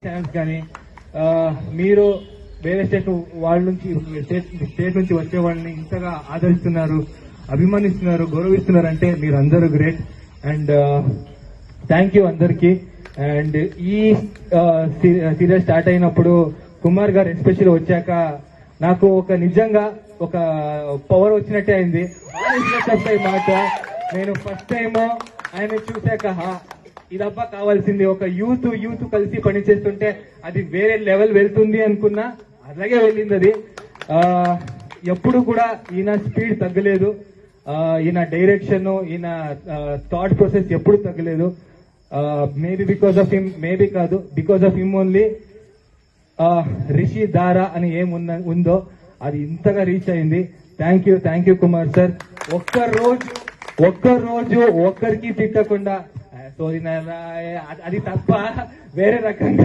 Chance కానీ మీరు వేరే స్టేట్ వాళ్ళ నుంచి స్టేట్ నుంచి వచ్చే వాళ్ళని ఇంతగా ఆదరిస్తున్నారు, అభిమానిస్తున్నారు, గౌరవిస్తున్నారు అంటే మీరు అందరూ గ్రేట్. అండ్ థ్యాంక్ యూ అందరికి. అండ్ ఈ సీరియల్ స్టార్ట్ అయినప్పుడు కుమార్ గారు ఎస్పెషల్ వచ్చాక నాకు నిజంగా ఒక పవర్ వచ్చినట్టే అయింది. చెప్తాయి మాట, నేను ఫస్ట్ టైం ఆయన చూశాక ఇదబ్బా కావాల్సింది, ఒక యూత్ కలిసి పనిచేస్తుంటే అది వేరే లెవెల్ వెళ్తుంది అనుకున్నా, అలాగే వెళ్ళింది అది. ఎప్పుడు కూడా ఈయన స్పీడ్ తగ్గలేదు, ఈయన డైరెక్షన్, ఈయన థాట్ ప్రాసెస్ ఎప్పుడు తగ్గలేదు. Maybe because of him, maybe కాదు because of him only Rishi Dara అని ఉందో అది ఇంతగా రీచ్ అయింది. Thank you Kumar sir. ఒక్కరోజు ఒక్కరికి తిట్టకుండా అది తప్ప వేరే రకంగా